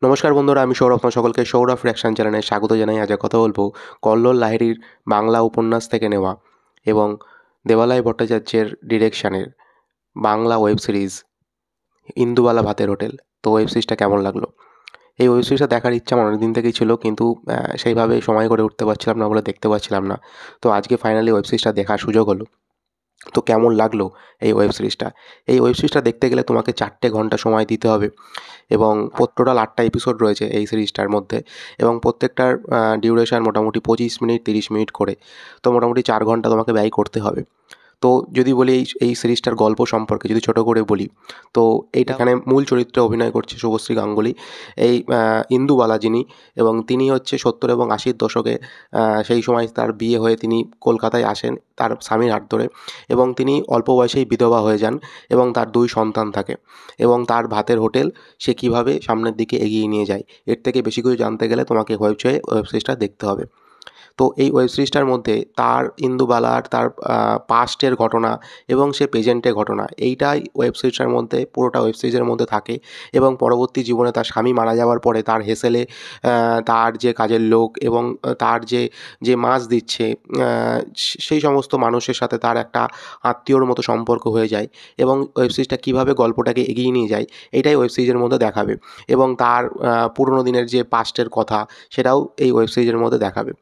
নমস্কার বন্ধুরা, আমি সৌরভ। আপনার সকলকে সৌরভ রিঅ্যাকশন চ্যানেলে স্বাগত জানাই। আজ কথা বলবো কল্লোল লাহিড়ীর বাংলা উপন্যাস থেকে নেওয়া এবং দেবালয় ভট্টাচার্যের ডিরেকশানের বাংলা ওয়েব সিরিজ ইন্দুবালা ভাতের হোটেল। তো ওয়েব সিরিজটা কেমন লাগলো? এই ওয়েব সিরিজটা দেখার ইচ্ছা আমার অনেক দিন থেকেই ছিল, কিন্তু সেইভাবে সময় করে উঠতে পারছিলাম না বলে দেখতে পাচ্ছিলাম না। তো আজকে ফাইনালি ওয়েব সিরিজটা দেখার সুযোগ হলো। তো কেমন লাগলো এই ওয়েব সিরিজটা? এই ওয়েব সিরিজটা দেখতে গেলে তোমাকে 4টে ঘন্টা সময় দিতে হবে এবং টোটাল 8টা এপিসোড রয়েছে এই সিরিজটার মধ্যে এবং প্রত্যেকটার ডিউরেশন মোটামুটি 25 মিনিট 30 মিনিট করে। তো মোটামুটি 4 ঘন্টা তোমাকে ব্যয় করতে হবে। তো যদি বলি এই সিরিজটার গল্প সম্পর্কে যদি ছোটো করে বলি, তো এখানে মূল চরিত্রে অভিনয় করছে শুভশ্রী গাঙ্গুলি, এই ইন্দুবালা যিনি, এবং তিনি হচ্ছে 70 এবং 80-র দশকে সেই সময় তার বিয়ে হয়ে তিনি কলকাতায় আসেন তার স্বামীর হাত ধরে, এবং তিনি অল্প বয়সেই বিধবা হয়ে যান এবং তার 2 সন্তান থাকে এবং তার ভাতের হোটেল সে কীভাবে সামনের দিকে এগিয়ে নিয়ে যায়। এর থেকে বেশি কিছু জানতে গেলে তোমাকে ওয়েব সিরিজটা দেখতে হবে। তো এই ওয়েব সিরিজটার মধ্যে তার ইন্দুবালার তার পাস্টের ঘটনা এবং সে প্রেজেন্টের ঘটনা, এইটাই ওয়েব সিরিজটার মধ্যে, পুরোটা ওয়েব সিরিজের মধ্যে থাকে। এবং পরবর্তী জীবনে তার স্বামী মারা যাওয়ার পরে তার হেসেলে তার যে কাজের লোক এবং তার যে মাছ দিচ্ছে, সেই সমস্ত মানুষের সাথে তার একটা আত্মীয়র মতো সম্পর্ক হয়ে যায় এবং ওয়েব সিরিজটা কীভাবে গল্পটাকে এগিয়ে নিয়ে যায় এইটাই ওয়েব সিরিজের মধ্যে দেখাবে। এবং তার পুরনো দিনের যে পাস্টের কথা সেটাও এই ওয়েব সিরিজের মধ্যে দেখাবে।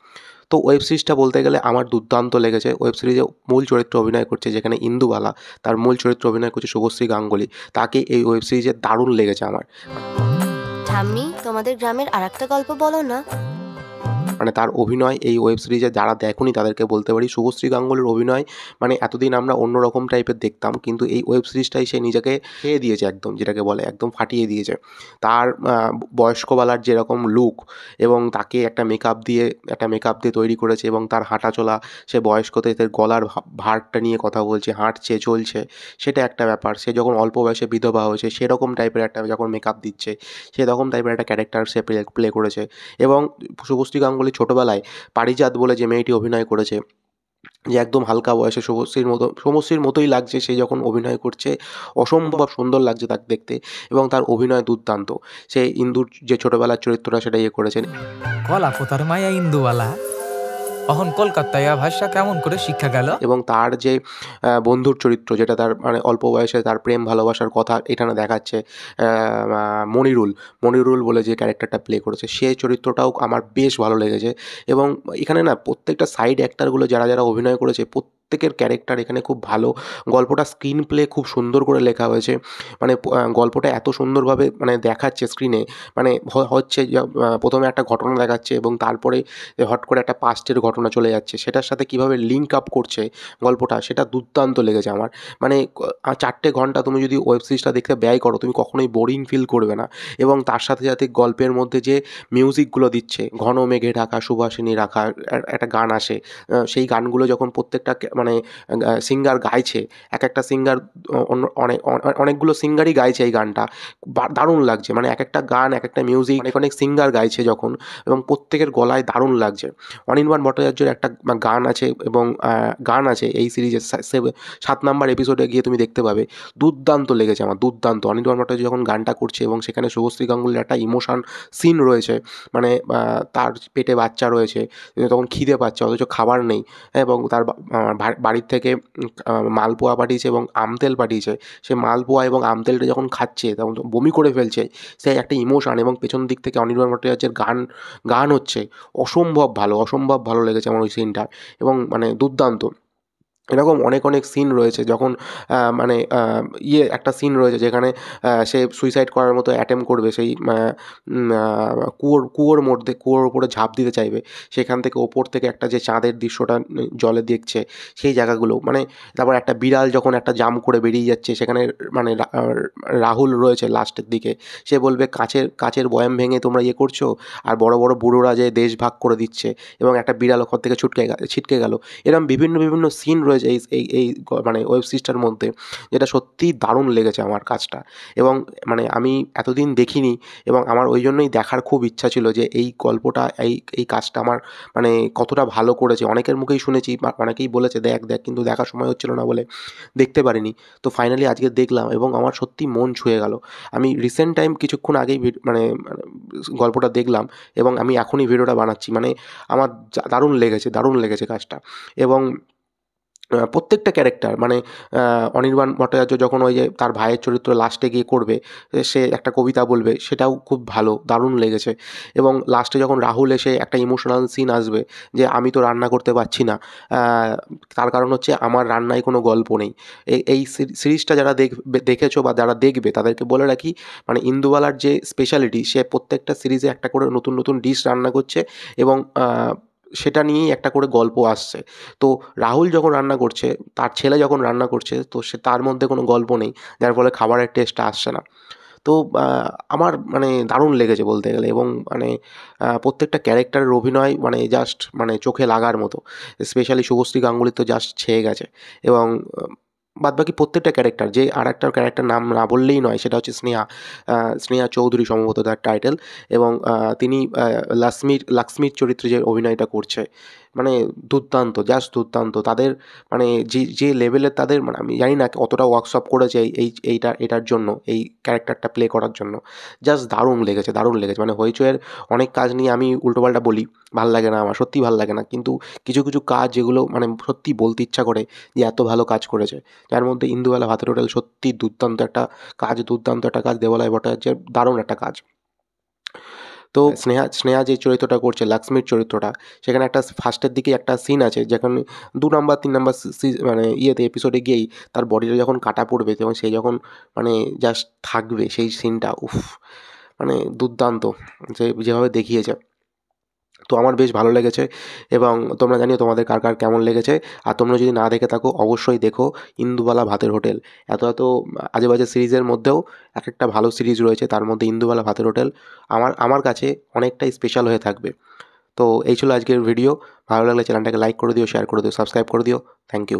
তো ওয়েব সিরিজটা বলতে গেলে আমার দুর্দান্ত লেগেছে। ওয়েব সিরিজে মূল চরিত্রে অভিনয় করছে যেখানে ইন্দুবালা, তার মূল চরিত্রে অভিনয় করছে শুভশ্রী গাঙ্গুলি। তাকে এই ওয়েব সিরিজে দারুণ লেগেছে আমার। ঠাম্মি, তোমাদের গ্রামের আরেকটা গল্প বলো না। মানে তার অভিনয় এই ওয়েব সিরিজে যারা দেখোনি তাদেরকে বলতে পারি, শুভশ্রী গাঙ্গুলির অভিনয় মানে এতদিন আমরা অন্যরকম টাইপের দেখতাম, কিন্তু এই ওয়েব সিরিজটাই সে নিজেকে খেয়ে দিয়েছে, একদম যেটাকে বলে একদম ফাটিয়ে দিয়েছে। তার বয়স্কবেলার যেরকম লুক এবং তাকে একটা মেকআপ দিয়ে তৈরি করেছে এবং তার হাঁটা চলা, সে বয়স্কতে তার গলার ভারটা নিয়ে কথা বলছে, হাঁটছে, চলছে, সেটা একটা ব্যাপার। সে যখন অল্প বয়সে বিধবা হয়েছে সেরকম টাইপের একটা যখন মেকআপ দিচ্ছে, সেরকম টাইপের একটা ক্যারেক্টার সে প্লে করেছে। এবং শুভশ্রী গাঙ্গুলি ছোটোবেলায় পারিজাত বলে যে মেয়েটি অভিনয় করেছে, যে একদম হালকা বয়সে শুভশ্রীর মতোই লাগছে সে যখন অভিনয় করছে, অসম্ভব সুন্দর লাগছে তাকে দেখতে এবং তার অভিনয় দুর্দান্ত। সে ইন্দুর যে ছোটোবেলার চরিত্রটা সেটা করেছেন। কলা পোতার মায়া ইন্দুবালা অহন কলকাতায় ভাষা কেমন করে শিক্ষা গেল। এবং তার যে বন্ধুর চরিত্র, যেটা তার মানে অল্প বয়সে তার প্রেম ভালোবাসার কথা এখানে দেখাচ্ছে, মনিরুল বলে যে ক্যারেক্টারটা প্লে করেছে, সে চরিত্রটাও আমার বেশ ভালো লেগেছে। এবং এখানে না প্রত্যেকটা সাইড অ্যাক্টারগুলো যারা অভিনয় করেছে প্রত্যেকের ক্যারেক্টার এখানে খুব ভালো। গল্পটা স্ক্রিন প্লে খুব সুন্দর করে লেখা হয়েছে। মানে গল্পটা এত সুন্দরভাবে মানে দেখাচ্ছে স্ক্রিনে, মানে হচ্ছে প্রথমে একটা ঘটনা দেখাচ্ছে এবং তারপরে হট করে একটা পাস্টের ঘটনা চলে যাচ্ছে, সেটার সাথে কীভাবে লিঙ্ক আপ করছে গল্পটা, সেটা দুর্দান্ত লেগেছে আমার। মানে 4টে ঘন্টা তুমি যদি ওয়েব সিরিজটা দেখতে ব্যয় করো তুমি কখনোই বোরিং ফিল করবে না। এবং তার সাথে সাথে গল্পের মধ্যে যে মিউজিকগুলো দিচ্ছে, ঘন মেঘে ঢাকা সুভাষিনী রাখা একটা গান আসে, সেই গানগুলো যখন প্রত্যেকটা মানে সিঙ্গার গাইছে, একটা সিঙ্গার অনেকগুলো সিঙ্গারই গাইছে এই গানটা, দারুণ লাগছে। মানে একটা গান একটা মিউজিক অনেক সিঙ্গার গাইছে যখন, এবং প্রত্যেকের গলায় দারুণ লাগছে। অনির্বাণ ভট্টাচার্যের একটা গান আছে এবং গান আছে এই সিরিজের 7 নাম্বার এপিসোডে গিয়ে তুমি দেখতে পাবে, দুর্দান্ত লেগেছে আমার, দুর্দান্ত। অনির্বাণ ভট্টাচার্য যখন গানটা করছে এবং সেখানে শুভশ্রী গাঙ্গুলির একটা ইমোশন সিন রয়েছে, মানে তার পেটে বাচ্চা রয়েছে, তখন খিদে পাচ্ছে অথচ খাবার নেই, এবং তার বাড়ির থেকে মালপোয়া পাঠিয়েছে এবং আমতেল পাঠিয়েছে, সে মালপোয়া এবং আমতেলটা যখন খাচ্ছে তখন বমি করে ফেলছে, সেই একটা ইমোশন। এবং পেছন দিক থেকে অনির্বাণ ভট্টাচার্যের গান হচ্ছে, অসম্ভব ভালো লেগেছে আমার ওই সিনটা, এবং মানে দুর্দান্ত। এরকম অনেক সিন রয়েছে যখন মানে একটা সিন রয়েছে যেখানে সে সুইসাইড করার মতো অ্যাটেম্প্ট করবে, সেই কুয়োর উপরে ঝাঁপ দিতে চাইবে, সেখান থেকে ওপর থেকে একটা যে চাঁদের দৃশ্যটা জলে দেখছে সেই জায়গাগুলো, মানে তারপর একটা বিড়াল যখন একটা জাম্প করে বেরিয়ে যাচ্ছে সেখানে, মানে রাহুল রয়েছে লাস্টের দিকে, সে বলবে কাচের বয়াম ভেঙে তোমরা করছো, আর বড় বড় বুড়োরা যে দেশ ভাগ করে দিচ্ছে এবং একটা বিড়াল ওখান থেকে ছিটকে গেল। এরকম বিভিন্ন সিন রয়েছে রয়েছে এই মানে ওয়েব সিরিজটার মধ্যে, যেটা সত্যিই দারুণ লেগেছে আমার কাজটা। এবং মানে আমি এতদিন দেখিনি এবং আমার ওই জন্যই দেখার খুব ইচ্ছা ছিল যে এই গল্পটা এই কাজটা আমার মানে কতটা ভালো করেছে। অনেকের মুখেই শুনেছি বা অনেকেই বলেছে দেখ, দেখ, কিন্তু দেখার সময় হচ্ছিল না বলে দেখতে পারিনি। তো ফাইনালি আজকে দেখলাম এবং আমার সত্যি মন ছুঁয়ে গেল। আমি রিসেন্ট টাইম কিছুক্ষণ আগেই মানে গল্পটা দেখলাম এবং আমি এখনই ভিডিওটা বানাচ্ছি। মানে আমার দারুণ লেগেছে কাজটা। এবং প্রত্যেকটা ক্যারেক্টার মানে অনির্বাণ ভট্টাচার্য যখন ওই যে তার ভাইয়ের চরিত্র লাস্টে গিয়ে করবে, সে একটা কবিতা বলবে, সেটাও খুব ভালো, দারুণ লেগেছে। এবং লাস্টে যখন রাহুল এসে একটা ইমোশনাল সিন আসবে যে আমি তো রান্না করতে পারছি না, তার কারণ হচ্ছে আমার রান্নায় কোনো গল্প নেই। এই সিরিজটা যারা দেখেছো বা যারা দেখবে তাদেরকে বলে রাখি, মানে ইন্দুবালার যে স্পেশালিটি, সে প্রত্যেকটা সিরিজে একটা করে নতুন নতুন ডিশ রান্না করছে এবং সেটা নিয়েই একটা করে গল্প আসছে। তো রাহুল যখন রান্না করছে, তার ছেলে যখন রান্না করছে, তো তার মধ্যে কোনো গল্প নেই, যার ফলে খাবারের টেস্টটা আসছে না। তো আমার মানে দারুণ লেগেছে বলতে গেলে। এবং মানে প্রত্যেকটা ক্যারেক্টারের অভিনয় মানে জাস্ট মানে চোখে লাগার মতো। স্পেশালি শুভশ্রী গাঙ্গুলি তো জাস্ট ছেয়ে গেছে। এবং বাদবাকি প্রত্যেকটা ক্যারেক্টার, যে আরেকটা ক্যারেক্টার নাম না বললেই নয়, সেটা হচ্ছে স্নেহা চৌধুরী সম্ভবত তার টাইটেল। এবং তিনি লাক্সমির চরিত্রে যে অভিনয়টা করছে, মানে দুর্দান্ত, জাস্ট দুর্দান্ত। তাদের মানে যে লেভেলের তাদের, মানে আমি জানি না কতটা ওয়ার্কশপ করেছে এটার জন্য, এই ক্যারেক্টারটা প্লে করার জন্য। জাস্ট দারুণ লেগেছে। মানে হইচইয়ের অনেক কাজ নিয়ে আমি উল্টোপাল্টা বলি, ভাল লাগে না আমার, সত্যিই ভাল লাগে না। কিন্তু কিছু কিছু কাজ যেগুলো মানে সত্যিই বলতে ইচ্ছা করে যে এত ভালো কাজ করেছে। যার মধ্যে ইন্দুবালা ভাতের হোটেল সত্যিই দুর্দান্ত একটা কাজ। দেবালয় ভট্টাচার্যের দারুণ একটা কাজ। তো স্নেহা যে চরিত্রটা করছে, লাক্সমির চরিত্রটা, সেখানে একটা ফার্স্টের দিকে একটা সিন আছে যেখানে 2 নাম্বার 3 নাম্বার মানে এপিসোডে গিয়েই তার বডিটা যখন কাটা পড়বে এবং সে যখন মানে জাস্ট থাকবে, সেই সিনটা উফ! মানে দুর্দান্ত যেভাবে দেখিয়েছে। তো আমার বেশ ভালো লেগেছে। এবং তোমরা জানিও তোমাদের কার কেমন লেগেছে। আর তোমরা যদি না দেখে থাকো অবশ্যই দেখো ইন্দুবালা ভাতের হোটেল। এত আজে বাজে সিরিজের মধ্যেও একেকটা ভালো সিরিজ রয়েছে, তার মধ্যে ইন্দুবালা ভাতের হোটেল আমার কাছে অনেকটাই স্পেশাল হয়ে থাকবে। তো এই ছিল আজকের ভিডিও। ভালো লাগলে চ্যানেলটাকে লাইক করে দিও, শেয়ার করে দিও, সাবস্ক্রাইব করে দিও। Thank you.